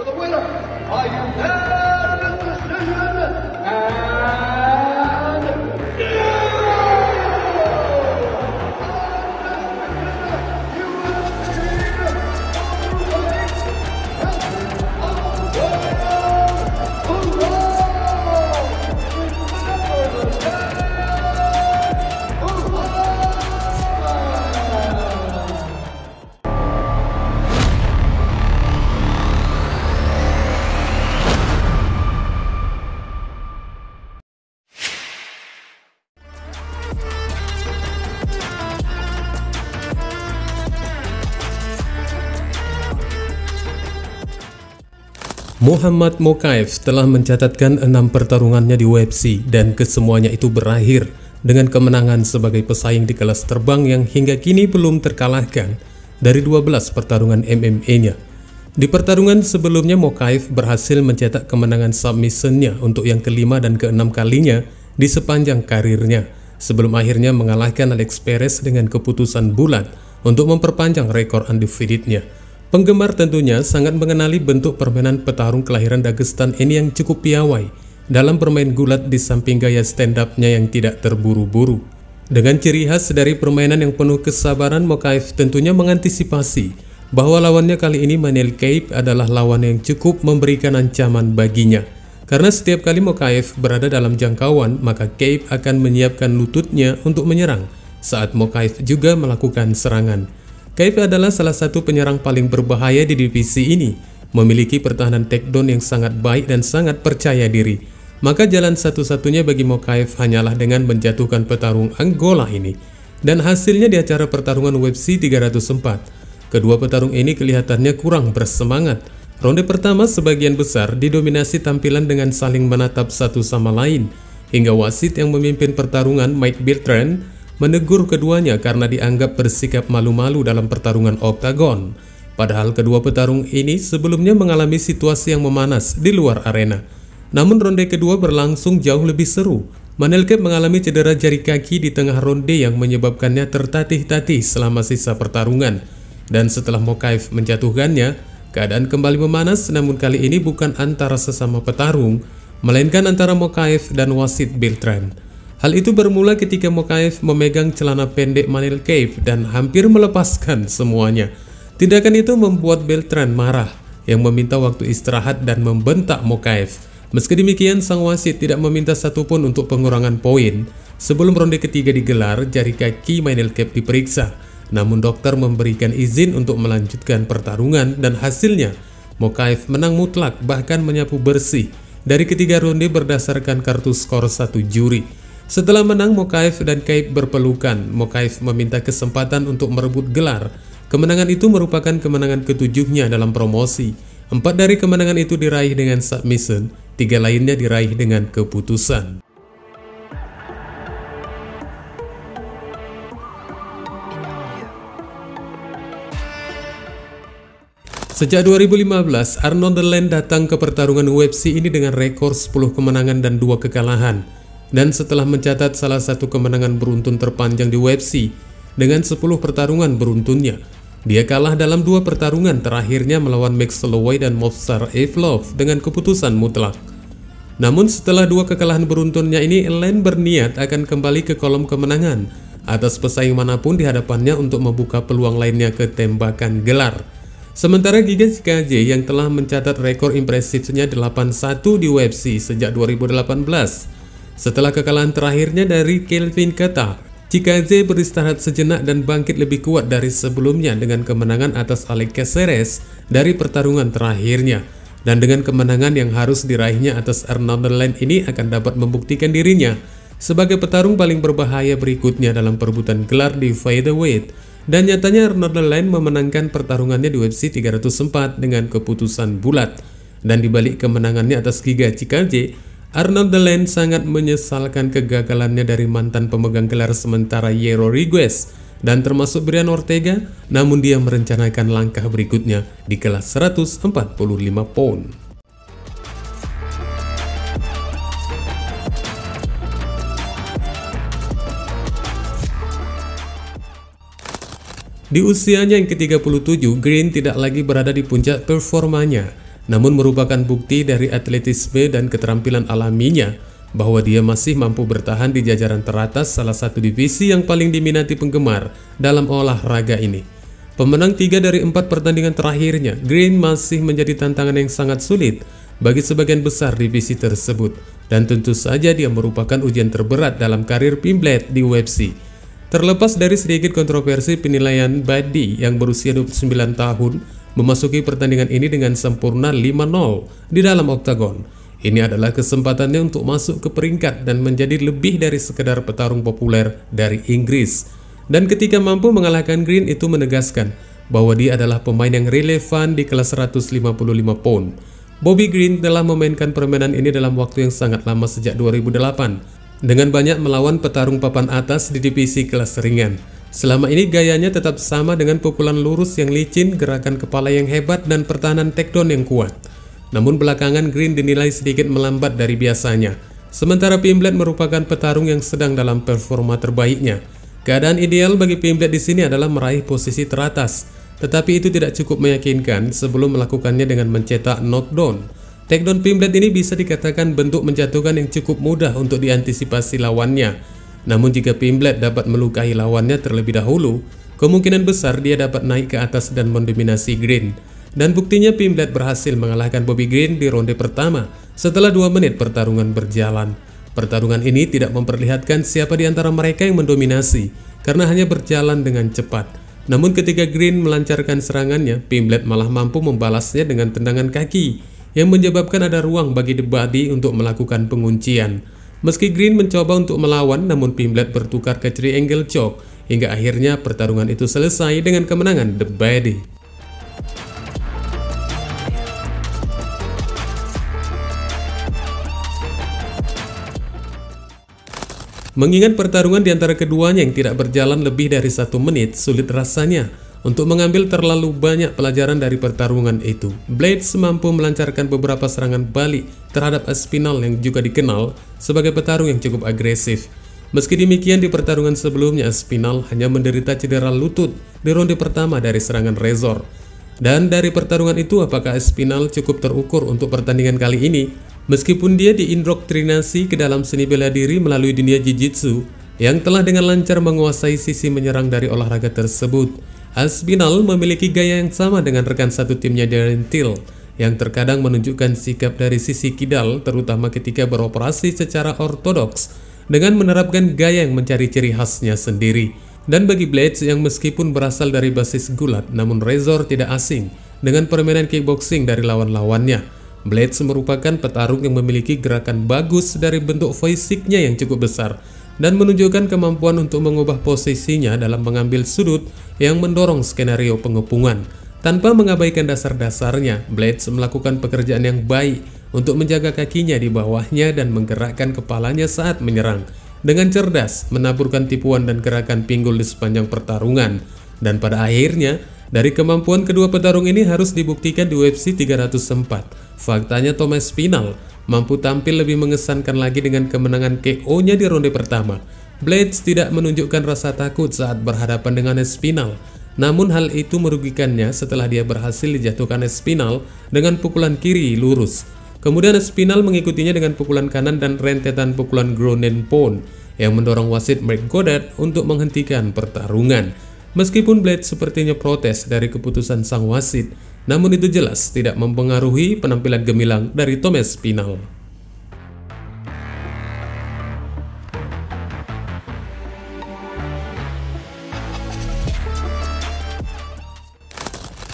For the winner by unanimous decision, and Muhammad Mokaev telah mencatatkan 6 pertarungannya di UFC dan kesemuanya itu berakhir dengan kemenangan sebagai pesaing di kelas terbang yang hingga kini belum terkalahkan dari 12 pertarungan MMA-nya. Di pertarungan sebelumnya Mokaev berhasil mencetak kemenangan submission-nya untuk yang kelima dan keenam kalinya di sepanjang karirnya sebelum akhirnya mengalahkan Alex Perez dengan keputusan bulat untuk memperpanjang rekor undefeated-nya. Penggemar tentunya sangat mengenali bentuk permainan petarung kelahiran Dagestan ini yang cukup piawai dalam bermain gulat di samping gaya stand-up-nya yang tidak terburu-buru. Dengan ciri khas dari permainan yang penuh kesabaran, Mokaev tentunya mengantisipasi bahwa lawannya kali ini Manel Kape adalah lawan yang cukup memberikan ancaman baginya. Karena setiap kali Mokaev berada dalam jangkauan, maka Kape akan menyiapkan lututnya untuk menyerang saat Mokaev juga melakukan serangan. Kape adalah salah satu penyerang paling berbahaya di divisi ini, memiliki pertahanan takedown yang sangat baik dan sangat percaya diri. Maka jalan satu-satunya bagi Mokaev hanyalah dengan menjatuhkan petarung Angola ini. Dan hasilnya di acara pertarungan UFC 304. Kedua petarung ini kelihatannya kurang bersemangat. Ronde pertama sebagian besar didominasi tampilan dengan saling menatap satu sama lain. Hingga wasit yang memimpin pertarungan, Mike Bertrand, menegur keduanya karena dianggap bersikap malu-malu dalam pertarungan oktagon. Padahal kedua petarung ini sebelumnya mengalami situasi yang memanas di luar arena. Namun ronde kedua berlangsung jauh lebih seru. Manel Kape mengalami cedera jari kaki di tengah ronde yang menyebabkannya tertatih-tatih selama sisa pertarungan. Dan setelah Mokaev menjatuhkannya, keadaan kembali memanas, namun kali ini bukan antara sesama petarung, melainkan antara Mokaev dan wasit Bertrand. Hal itu bermula ketika Mokaev memegang celana pendek Manel Kape dan hampir melepaskan semuanya. Tindakan itu membuat Bertrand marah yang meminta waktu istirahat dan membentak Mokaev. Meski demikian, sang wasit tidak meminta satupun untuk pengurangan poin. Sebelum ronde ketiga digelar, jari kaki Manel Kape diperiksa. Namun dokter memberikan izin untuk melanjutkan pertarungan dan hasilnya Mokaev menang mutlak, bahkan menyapu bersih dari ketiga ronde berdasarkan kartu skor 1 juri. Setelah menang, Mokaev dan Kape berpelukan. Mokaev meminta kesempatan untuk merebut gelar. Kemenangan itu merupakan kemenangan ketujuhnya dalam promosi. 4 dari kemenangan itu diraih dengan submission, 3 lainnya diraih dengan keputusan. Sejak 2015, Arnold Allen datang ke pertarungan UFC ini dengan rekor 10 kemenangan dan 2 kekalahan. Dan setelah mencatat salah satu kemenangan beruntun terpanjang di UFC dengan 10 pertarungan beruntunnya, dia kalah dalam 2 pertarungan terakhirnya melawan Max Holloway dan Movsar Evloev dengan keputusan mutlak. Namun setelah 2 kekalahan beruntunnya ini, Allen berniat akan kembali ke kolom kemenangan atas pesaing manapun di hadapannya untuk membuka peluang lainnya ke tembakan gelar. Sementara Giga Chikadze yang telah mencatat rekor impresifnya 8-1 di UFC sejak 2018. Setelah kekalahan terakhirnya dari Kelvin Kattar, Chikadze beristirahat sejenak dan bangkit lebih kuat dari sebelumnya dengan kemenangan atas Alex Caceres dari pertarungan terakhirnya. Dan dengan kemenangan yang harus diraihnya atas Arnold Allen ini akan dapat membuktikan dirinya sebagai petarung paling berbahaya berikutnya dalam perebutan gelar di featherweight. Dan nyatanya Arnold Allen memenangkan pertarungannya di UFC 304 dengan keputusan bulat. Dan dibalik kemenangannya atas Giga Chikadze, Arnold Allen sangat menyesalkan kegagalannya dari mantan pemegang gelar sementara Yair Rodriguez dan termasuk Brian Ortega, namun dia merencanakan langkah berikutnya di kelas 145 pound. Di usianya yang ke-37, Green tidak lagi berada di puncak performanya. namun merupakan bukti dari atletisme dan keterampilan alaminya bahwa dia masih mampu bertahan di jajaran teratas salah satu divisi yang paling diminati penggemar dalam olahraga ini. Pemenang 3 dari 4 pertandingan terakhirnya, Green masih menjadi tantangan yang sangat sulit bagi sebagian besar divisi tersebut, dan tentu saja dia merupakan ujian terberat dalam karir Pimblet di UFC. Terlepas dari sedikit kontroversi penilaian Buddy yang berusia 29 tahun memasuki pertandingan ini dengan sempurna 5-0 di dalam oktagon. Ini adalah kesempatannya untuk masuk ke peringkat dan menjadi lebih dari sekedar petarung populer dari Inggris. Dan ketika mampu mengalahkan Green, itu menegaskan bahwa dia adalah pemain yang relevan di kelas 155 pound. Bobby Green telah memainkan permainan ini dalam waktu yang sangat lama sejak 2008 dengan banyak melawan petarung papan atas di divisi kelas ringan. Selama ini gayanya tetap sama dengan pukulan lurus yang licin, gerakan kepala yang hebat, dan pertahanan takedown yang kuat. Namun belakangan Green dinilai sedikit melambat dari biasanya. Sementara Pimblet merupakan petarung yang sedang dalam performa terbaiknya. Keadaan ideal bagi Pimblet di sini adalah meraih posisi teratas, tetapi itu tidak cukup meyakinkan sebelum melakukannya dengan mencetak knockdown. Takedown Pimblet ini bisa dikatakan bentuk menjatuhkan yang cukup mudah untuk diantisipasi lawannya. Namun jika Pimblet dapat melukai lawannya terlebih dahulu, kemungkinan besar dia dapat naik ke atas dan mendominasi Green. Dan buktinya Pimblet berhasil mengalahkan Bobby Green di ronde pertama setelah 2 menit pertarungan berjalan. Pertarungan ini tidak memperlihatkan siapa di antara mereka yang mendominasi karena hanya berjalan dengan cepat. Namun ketika Green melancarkan serangannya, Pimblet malah mampu membalasnya dengan tendangan kaki yang menyebabkan ada ruang bagi The Buddy untuk melakukan penguncian. Meski Green mencoba untuk melawan, namun Pimblet bertukar ke triangle choke hingga akhirnya pertarungan itu selesai dengan kemenangan The Buddy. Mengingat pertarungan di antara keduanya yang tidak berjalan lebih dari 1 menit, sulit rasanya untuk mengambil terlalu banyak pelajaran dari pertarungan itu. Blaydes mampu melancarkan beberapa serangan balik terhadap Aspinall yang juga dikenal sebagai petarung yang cukup agresif. Meski demikian, di pertarungan sebelumnya Aspinall hanya menderita cedera lutut di ronde pertama dari serangan Razor. Dan dari pertarungan itu, apakah Aspinall cukup terukur untuk pertandingan kali ini? Meskipun dia diindoktrinasi ke dalam seni bela diri melalui dunia jiu-jitsu yang telah dengan lancar menguasai sisi menyerang dari olahraga tersebut, Aspinall memiliki gaya yang sama dengan rekan satu timnya Darren Till yang terkadang menunjukkan sikap dari sisi kidal, terutama ketika beroperasi secara ortodoks dengan menerapkan gaya yang mencari ciri khasnya sendiri. Dan bagi Blaydes yang meskipun berasal dari basis gulat, namun Razor tidak asing dengan permainan kickboxing dari lawan-lawannya. Blaydes merupakan petarung yang memiliki gerakan bagus dari bentuk fisiknya yang cukup besar dan menunjukkan kemampuan untuk mengubah posisinya dalam mengambil sudut yang mendorong skenario pengepungan. Tanpa mengabaikan dasar-dasarnya, Blaydes melakukan pekerjaan yang baik untuk menjaga kakinya di bawahnya dan menggerakkan kepalanya saat menyerang. Dengan cerdas, menaburkan tipuan dan gerakan pinggul di sepanjang pertarungan. Dan pada akhirnya, dari kemampuan kedua petarung ini harus dibuktikan di UFC 304. Faktanya Thomas Aspinall mampu tampil lebih mengesankan lagi dengan kemenangan KO-nya di ronde pertama. Blaydes tidak menunjukkan rasa takut saat berhadapan dengan Aspinall. Namun hal itu merugikannya setelah dia berhasil dijatuhkan Aspinall dengan pukulan kiri lurus. Kemudian Aspinall mengikutinya dengan pukulan kanan dan rentetan pukulan ground and pound yang mendorong wasit Mark Goddard untuk menghentikan pertarungan. Meskipun Blaydes sepertinya protes dari keputusan sang wasit, namun itu jelas tidak mempengaruhi penampilan gemilang dari Thomas Aspinall.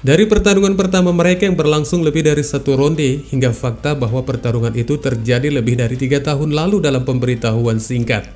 Dari pertarungan pertama mereka yang berlangsung lebih dari 1 ronde hingga fakta bahwa pertarungan itu terjadi lebih dari 3 tahun lalu dalam pemberitahuan singkat.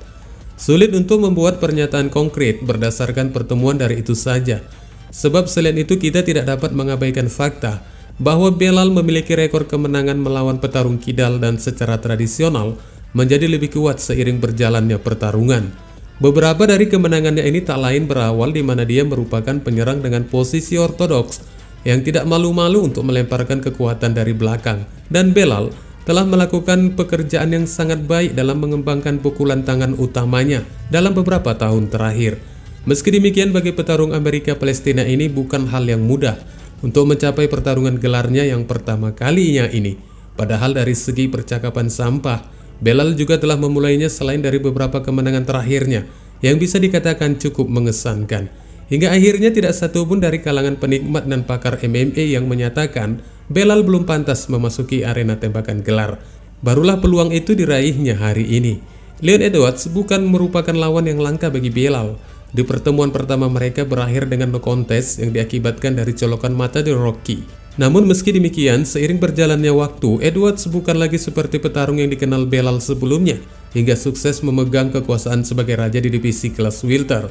Sulit untuk membuat pernyataan konkret berdasarkan pertemuan dari itu saja. Sebab selain itu kita tidak dapat mengabaikan fakta bahwa Belal memiliki rekor kemenangan melawan petarung kidal dan secara tradisional menjadi lebih kuat seiring berjalannya pertarungan. Beberapa dari kemenangannya ini tak lain berawal di mana dia merupakan penyerang dengan posisi ortodoks yang tidak malu-malu untuk melemparkan kekuatan dari belakang, dan Belal telah melakukan pekerjaan yang sangat baik dalam mengembangkan pukulan tangan utamanya dalam beberapa tahun terakhir. Meski demikian, bagi petarung Amerika Palestina ini bukan hal yang mudah untuk mencapai pertarungan gelarnya yang pertama kalinya ini. Padahal dari segi percakapan sampah, Belal juga telah memulainya selain dari beberapa kemenangan terakhirnya yang bisa dikatakan cukup mengesankan. Hingga akhirnya tidak satu pun dari kalangan penikmat dan pakar MMA yang menyatakan Belal belum pantas memasuki arena tembakan gelar. Barulah peluang itu diraihnya hari ini. Leon Edwards bukan merupakan lawan yang langka bagi Belal. Di pertemuan pertama mereka berakhir dengan no contest yang diakibatkan dari colokan mata The Rocky. Namun meski demikian, seiring berjalannya waktu, Edwards bukan lagi seperti petarung yang dikenal Belal sebelumnya, hingga sukses memegang kekuasaan sebagai raja di divisi kelas welter.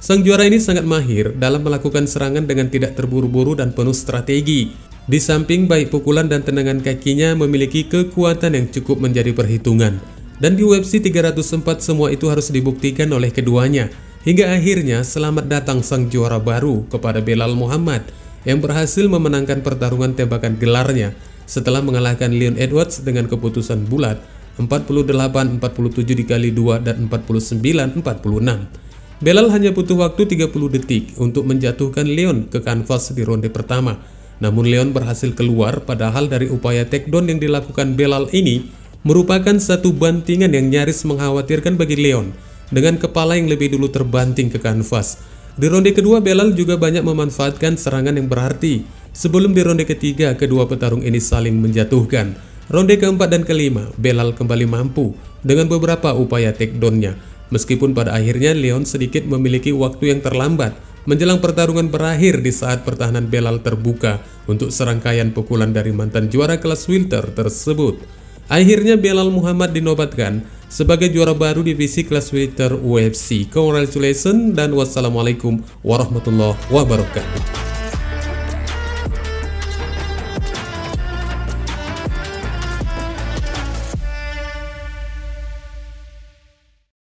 Sang juara ini sangat mahir dalam melakukan serangan dengan tidak terburu-buru dan penuh strategi. Di samping baik pukulan dan tendangan kakinya memiliki kekuatan yang cukup menjadi perhitungan. Dan di UFC 304 semua itu harus dibuktikan oleh keduanya. Hingga akhirnya selamat datang sang juara baru kepada Belal Muhammad yang berhasil memenangkan pertarungan tembakan gelarnya setelah mengalahkan Leon Edwards dengan keputusan bulat 48-47 dikali 2 dan 49-46. Belal hanya butuh waktu 30 detik untuk menjatuhkan Leon ke kanvas di ronde pertama. Namun Leon berhasil keluar, padahal dari upaya takedown yang dilakukan Belal ini merupakan satu bantingan yang nyaris mengkhawatirkan bagi Leon dengan kepala yang lebih dulu terbanting ke kanvas. Di ronde kedua Belal juga banyak memanfaatkan serangan yang berarti. Sebelum di ronde ketiga kedua petarung ini saling menjatuhkan. Ronde keempat dan kelima Belal kembali mampu dengan beberapa upaya takedownnya. Meskipun pada akhirnya Leon sedikit memiliki waktu yang terlambat menjelang pertarungan berakhir di saat pertahanan Belal terbuka untuk serangkaian pukulan dari mantan juara kelas welter tersebut. Akhirnya Belal Muhammad dinobatkan sebagai juara baru divisi kelas welter UFC. Congratulations dan wassalamualaikum warahmatullahi wabarakatuh.